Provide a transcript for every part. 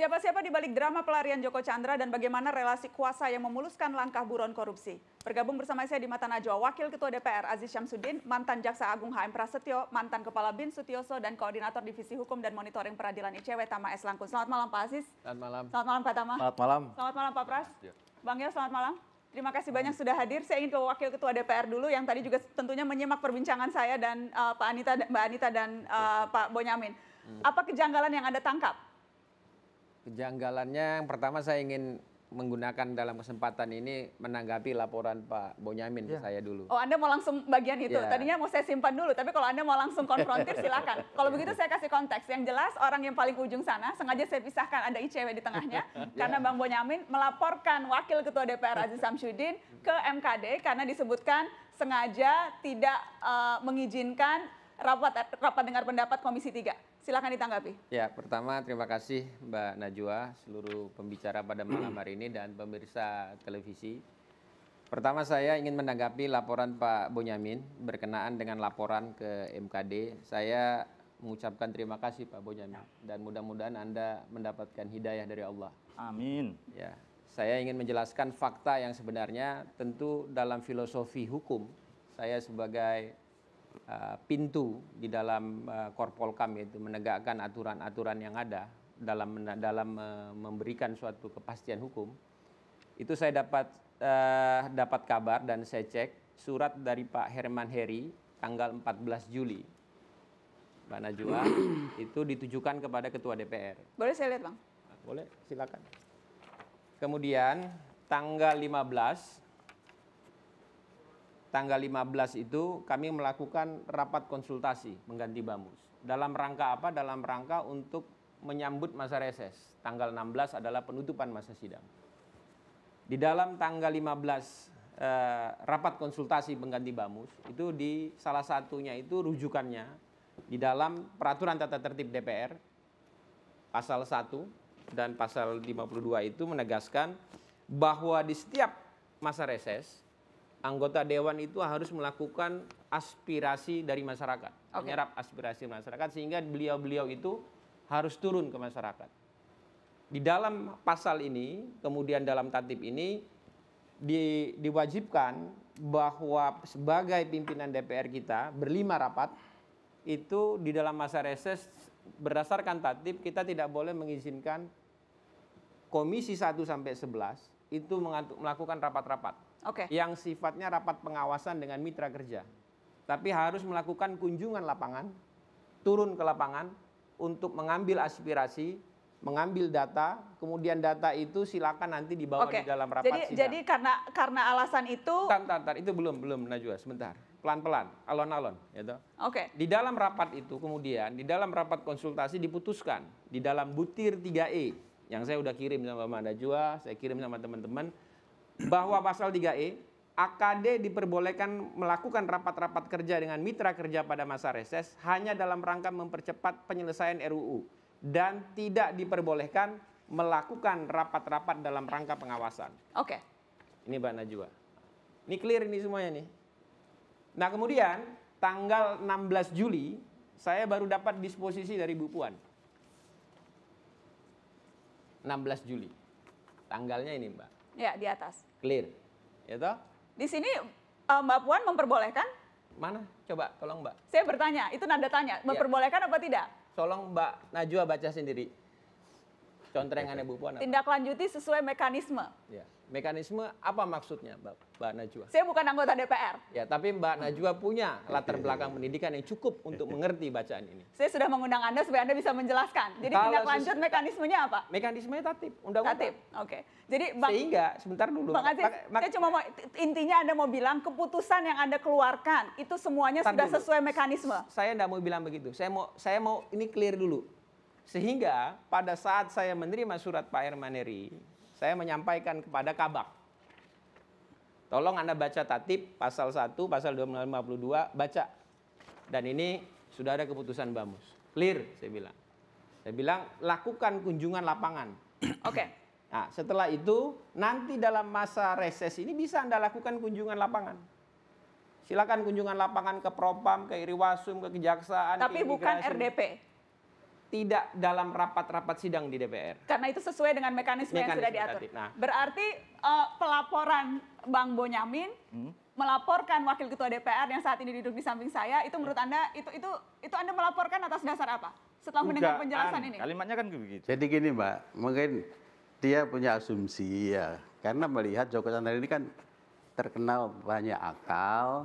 Siapa-siapa di balik drama pelarian Joko Chandra dan bagaimana relasi kuasa yang memuluskan langkah buron korupsi? Bergabung bersama saya di Mata Najwa, Wakil Ketua DPR Aziz Syamsuddin, mantan Jaksa Agung HM Prasetyo, mantan Kepala BIN Sutioso, dan Koordinator Divisi Hukum dan Monitoring Peradilan ICW Tama S. Langkun. Selamat malam Pak Aziz. Selamat malam. Selamat malam Pak Tama. Selamat malam. Selamat malam Pak Pras. Bang Yos, selamat malam. Terima kasih banyak sudah hadir. Saya ingin ke Wakil Ketua DPR dulu yang tadi juga tentunya menyimak perbincangan saya dan Mbak Anita dan Pak Bonyamin. Apa kejanggalan yang Anda tangkap? Kejanggalannya yang pertama saya ingin menggunakan dalam kesempatan ini menanggapi laporan Pak Bonyamin ke saya dulu. Oh, Anda mau langsung bagian itu? Tadinya mau saya simpan dulu, tapi kalau Anda mau langsung konfrontir silakan. Kalau begitu saya kasih konteks. Yang jelas orang yang paling ujung sana, sengaja saya pisahkan ada ICW di tengahnya, karena Bang Bonyamin melaporkan Wakil Ketua DPR Aziz Syamsuddin ke MKD karena disebutkan sengaja tidak mengizinkan rapat dengar pendapat Komisi 3. Silakan ditanggapi. Ya, pertama terima kasih Mbak Najwa, seluruh pembicara pada malam hari ini dan pemirsa televisi. Pertama saya ingin menanggapi laporan Pak Bonyamin berkenaan dengan laporan ke MKD. Saya mengucapkan terima kasih Pak Bonyamin dan mudah-mudahan Anda mendapatkan hidayah dari Allah. Amin. Ya, saya ingin menjelaskan fakta yang sebenarnya. Tentu dalam filosofi hukum, saya sebagai pintu di dalam Korpolkam, yaitu menegakkan aturan-aturan yang ada dalam memberikan suatu kepastian hukum. Itu saya dapat kabar dan saya cek surat dari Pak Herman Heri tanggal 14 Juli. Mbak Najwa, itu ditujukan kepada Ketua DPR. Boleh saya lihat, Bang? Boleh, silakan. Kemudian tanggal 15 itu kami melakukan rapat konsultasi mengganti Bamus. Dalam rangka apa? Dalam rangka untuk menyambut masa reses. Tanggal 16 adalah penutupan masa sidang. Di dalam tanggal 15 rapat konsultasi pengganti Bamus, itu di salah satunya itu rujukannya di dalam peraturan tata tertib DPR pasal 1 dan pasal 52 itu menegaskan bahwa di setiap masa reses anggota dewan itu harus melakukan aspirasi dari masyarakat, menyerap aspirasi masyarakat sehingga beliau-beliau itu harus turun ke masyarakat. Di dalam pasal ini, kemudian dalam tatib ini diwajibkan bahwa sebagai pimpinan DPR kita berlima rapat itu di dalam masa reses berdasarkan tatib kita tidak boleh mengizinkan Komisi 1 sampai 11 itu melakukan rapat-rapat. Yang sifatnya rapat pengawasan dengan mitra kerja. Tapi harus melakukan kunjungan lapangan, turun ke lapangan untuk mengambil aspirasi, mengambil data, kemudian data itu silakan nanti dibawa di dalam rapat sidang. Jadi karena alasan itu... Tar, itu belum Najwa, sebentar. Pelan-pelan, alon-alon. Gitu. Di dalam rapat itu kemudian, di dalam rapat konsultasi diputuskan, di dalam butir 3E, yang saya udah kirim sama Mbak Najwa, saya kirim sama teman-teman, bahwa pasal 3E, AKD diperbolehkan melakukan rapat-rapat kerja dengan mitra kerja pada masa reses hanya dalam rangka mempercepat penyelesaian RUU dan tidak diperbolehkan melakukan rapat-rapat dalam rangka pengawasan. Ini Mbak Najwa. Ini clear ini semuanya nih. Nah kemudian tanggal 16 Juli saya baru dapat disposisi dari Bu Puan. 16 Juli. Tanggalnya ini Mbak. Ya, di atas. Clear. Ya toh? Di sini Mbak Puan memperbolehkan? Mana? Coba tolong Mbak. Saya bertanya, itu nada tanya. Memperbolehkan apa tidak? Tolong Mbak Najwa baca sendiri. Contrengannya Bu Puan apa? Tindak lanjuti sesuai mekanisme. Ya. Mekanisme apa maksudnya Mbak Najwa? Saya bukan anggota DPR. Ya, tapi Mbak Najwa punya latar belakang pendidikan yang cukup untuk mengerti bacaan ini. Saya sudah mengundang Anda supaya Anda bisa menjelaskan. Jadi tindak lanjut mekanismenya apa? Mekanismenya tatib, undang-undang. Tatib, Jadi sehingga sebentar dulu. Bang Aziz, saya cuma mau intinya Anda mau bilang keputusan yang Anda keluarkan itu semuanya sudah sesuai mekanisme. Saya enggak mau bilang begitu. Saya mau ini clear dulu. Sehingga pada saat saya menerima surat Pak Herman Heri, saya menyampaikan kepada Kabak. Tolong Anda baca tatib pasal 1, pasal 252, baca. Dan ini sudah ada keputusan Bamus. Clear, saya bilang. Saya bilang lakukan kunjungan lapangan. Nah, setelah itu nanti dalam masa reses ini bisa Anda lakukan kunjungan lapangan. Silakan kunjungan lapangan ke Propam, ke Iriwasum, ke Kejaksaan, tapi ke bukan RDP. tidak dalam rapat-rapat sidang di DPR. Karena itu sesuai dengan mekanisme yang sudah diatur. Nah, berarti pelaporan Bang Bonyamin melaporkan wakil ketua DPR yang saat ini duduk di samping saya, itu menurut Anda itu Anda melaporkan atas dasar apa? Setelah mendengar penjelasan ini. Kalimatnya kan begitu. Jadi gini Mbak, mungkin dia punya asumsi ya, karena melihat Joko Chandra ini kan terkenal banyak akal,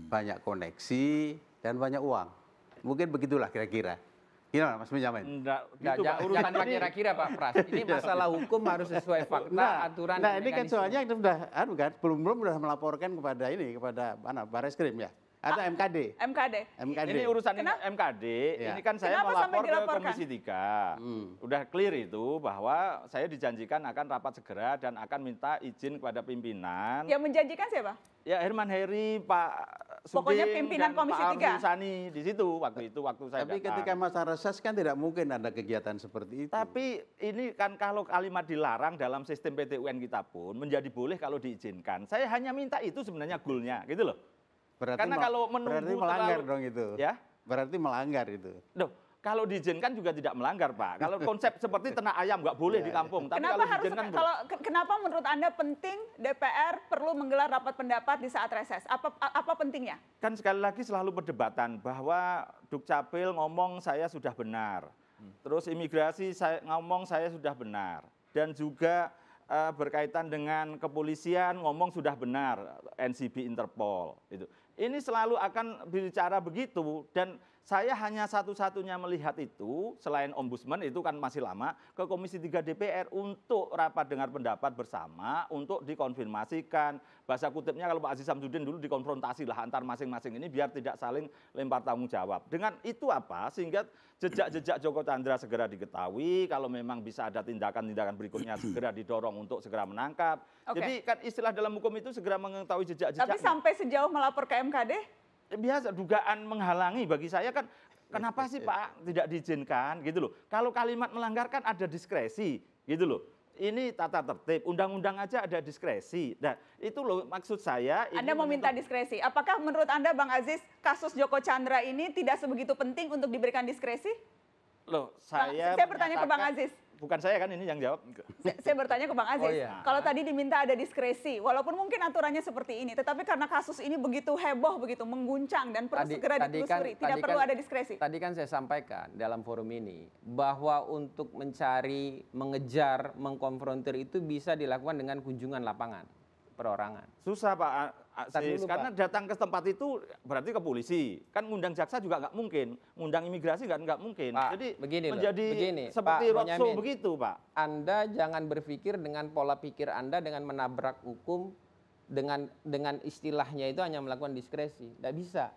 banyak koneksi, dan banyak uang. Mungkin begitulah kira-kira. Gimana Mas Benjamin? Enggak, gitu, Pak. Jangan pakai kira-kira Pak Pras. Ini masalah hukum harus sesuai fakta, aturan. Nah ini kan soalnya itu sudah, belum sudah melaporkan kepada mana Barreskrim ya, atau MKD. MKD. Ini urusan MKD, Ya. ini kan saya Kenapa sampai melapor ke dilaporkan? Komisi 3. Udah clear itu bahwa saya dijanjikan akan rapat segera dan akan minta izin kepada pimpinan. Yang menjanjikan siapa? Ya Herman Heri, Pak Pokoknya Suding, pimpinan dan Komisi Pak 3. Arsul Sani di situ waktu saya Tapi datang. ketika masa reses kan tidak mungkin ada kegiatan seperti itu. Tapi ini kan kalau kalimat dilarang dalam sistem PT UN kita pun menjadi boleh kalau diizinkan. Saya hanya minta itu sebenarnya goalnya, gitu loh. Karena kalau menunggu berarti melanggar terlalu- dong itu. Ya, Berarti melanggar itu. Loh, kalau diizinkan juga tidak melanggar, Pak. Kalau konsep seperti ternak ayam nggak boleh di kampung, tapi Kenapa kalau harus diizinkan kenapa menurut Anda penting DPR perlu menggelar rapat pendapat di saat reses? Apa pentingnya? kan sekali lagi selalu perdebatan bahwa Dukcapil ngomong saya sudah benar. Terus imigrasi ngomong saya sudah benar. Dan juga berkaitan dengan kepolisian ngomong sudah benar, NCB Interpol itu. Ini selalu akan bicara begitu dan saya hanya satu-satunya melihat itu selain ombudsman itu kan masih lama ke Komisi 3 DPR untuk rapat dengar pendapat bersama untuk dikonfirmasikan. Bahasa kutipnya kalau Pak Aziz Samsudin dulu dikonfrontasi lah antar masing-masing ini biar tidak saling lempar tanggung jawab. Dengan itu apa? Sehingga jejak-jejak Joko Chandra segera diketahui, kalau memang bisa ada tindakan-tindakan berikutnya segera didorong untuk segera menangkap. Oke. Jadi kan istilah dalam hukum itu segera mengetahui jejak-jejak. Tapi sampai sejauh melapor ke MKD? Biasa dugaan menghalangi bagi saya kan kenapa sih Pak tidak diizinkan gitu loh. Kalau kalimat melanggar kan ada diskresi gitu loh. Ini tata tertib, undang-undang aja ada diskresi. Nah, itu loh maksud saya. Anda mau minta diskresi. Apakah menurut Anda Bang Aziz kasus Joko Chandra ini tidak sebegitu penting untuk diberikan diskresi? Loh, saya bertanya ke Bang Aziz. Bukan saya kan ini yang jawab. Saya bertanya ke Bang Aziz. Oh, iya. Kalau tadi diminta ada diskresi, walaupun mungkin aturannya seperti ini, tetapi karena kasus ini begitu heboh, begitu mengguncang dan perlu segera ditelusuri, tidak perlu ada diskresi. Tadi kan saya sampaikan dalam forum ini bahwa untuk mencari, mengejar, mengkonfrontir itu bisa dilakukan dengan kunjungan lapangan, perorangan. Susah Pak Tadi Aziz, dulu, karena datang ke tempat itu berarti ke polisi. Kan ngundang jaksa juga nggak mungkin, ngundang imigrasi nggak mungkin. Pak, Jadi begini loh, menjadi begini, seperti Pak roadshow Bonyamin. begitu Pak. Anda jangan berpikir dengan pola pikir Anda dengan menabrak hukum dengan istilahnya itu hanya melakukan diskresi. Tidak bisa.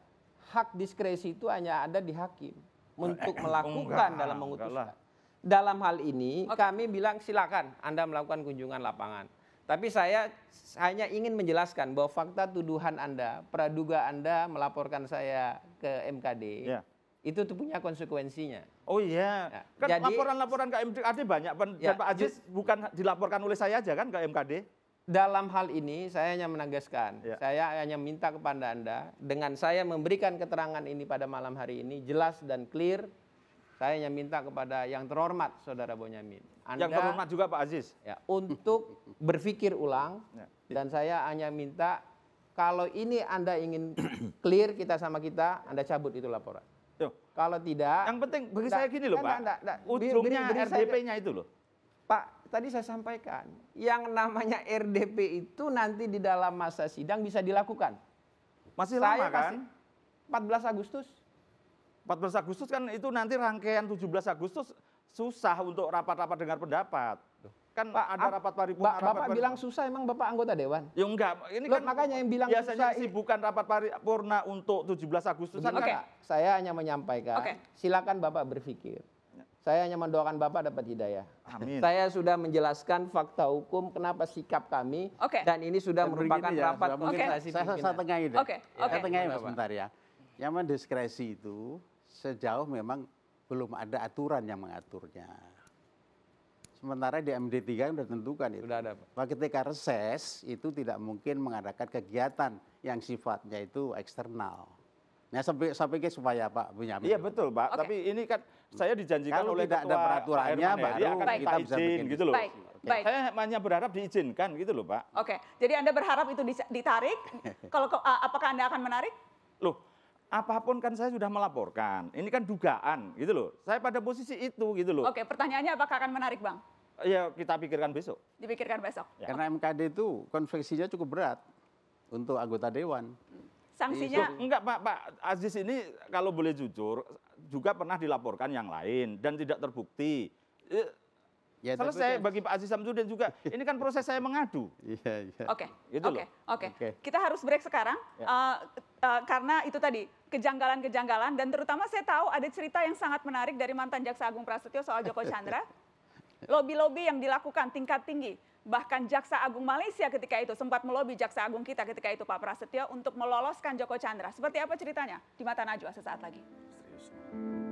Hak diskresi itu hanya ada di hakim untuk melakukan dalam memutuskan. Dalam hal ini kami bilang silakan Anda melakukan kunjungan lapangan. Tapi saya hanya ingin menjelaskan bahwa fakta tuduhan Anda, praduga Anda melaporkan saya ke MKD, Ya. itu tuh punya konsekuensinya. Oh iya, Ya, kan jadi- laporan-laporan ke MKD banyak, Ya, dan Pak Aziz bukan dilaporkan oleh saya aja kan ke MKD? Dalam hal ini saya hanya menegaskan, Ya. saya hanya minta kepada Anda, dengan saya memberikan keterangan ini pada malam hari ini, jelas dan clear, saya hanya minta kepada yang terhormat Saudara Bonyamin. Yang terhormat juga Pak Aziz. Ya, untuk berpikir ulang, Ya. dan saya hanya minta, kalau ini Anda ingin clear kita sama kita, Anda cabut itu laporan. Tuh. Kalau tidak, Yang penting bagi saya gini loh Pak, ujungnya beri saya- RDP-nya itu loh. Pak, tadi saya sampaikan, yang namanya RDP itu nanti di dalam masa sidang bisa dilakukan. Masih Saya lama kan? kasih 14 Agustus. 14 Agustus kan itu nanti rangkaian 17 Agustus susah untuk rapat-rapat dengar pendapat. Kan ada rapat paripurna. Bapak bilang susah, emang Bapak anggota Dewan? Ya enggak, ini Loh, kan makanya yang bilang biasanya susah, bukan rapat paripurna untuk 17 Agustus. Begini, Oke. Pak, saya hanya menyampaikan, Oke. silakan Bapak berpikir. Saya hanya mendoakan Bapak dapat hidayah. Amin. Saya sudah menjelaskan fakta hukum, kenapa sikap kami, Oke. dan ini sudah Dan merupakan begini ya, rapat mungkin konsultasi saya pimpinan. tengahi deh. Oke, Saya oke. tengahi Mas Gimana, Pak? sebentar ya. Yang mendiskresi itu sejauh memang belum ada aturan yang mengaturnya. Sementara di MD3 sudah tentukan itu. Sudah ada, Pak. Bahwa ketika reses itu tidak mungkin mengadakan kegiatan yang sifatnya itu eksternal. Nah, saya pikir supaya Pak Bonyamin. Iya betul Pak, Oke. tapi ini kan saya dijanjikan Kalau oleh tidak ada Ketua peraturannya, Pak Herman Heri baru akan kita bisa izin bikin gitu loh. Baik, baik. Saya hanya berharap diizinkan gitu loh Pak. Oke, jadi Anda berharap itu ditarik. Kalau apakah Anda akan menarik? Loh, apapun kan saya sudah melaporkan. Ini kan dugaan gitu loh. Saya pada posisi itu gitu loh. Oke, pertanyaannya apakah akan menarik, Bang? Ya kita pikirkan besok. Dipikirkan besok. Karena MKD itu konveksinya cukup berat untuk anggota dewan. Sanksinya Enggak Pak Aziz ini kalau boleh jujur juga pernah dilaporkan yang lain dan tidak terbukti. Ya, tapi Selesai kan- bagi Pak Aziz Samsudin juga. Ini kan proses saya mengadu. Iya, iya. Oke, Gitu oke, loh. oke. Oke. Kita harus break sekarang karena itu tadi kejanggalan-kejanggalan dan terutama saya tahu ada cerita yang sangat menarik dari mantan Jaksa Agung Prasetyo soal Joko Chandra. Lobi-lobi yang dilakukan tingkat tinggi. Bahkan Jaksa Agung Malaysia ketika itu sempat melobi Jaksa Agung kita ketika itu Pak Prasetyo untuk meloloskan Joko Chandra. Seperti apa ceritanya? Di Mata Najwa sesaat lagi. Serius.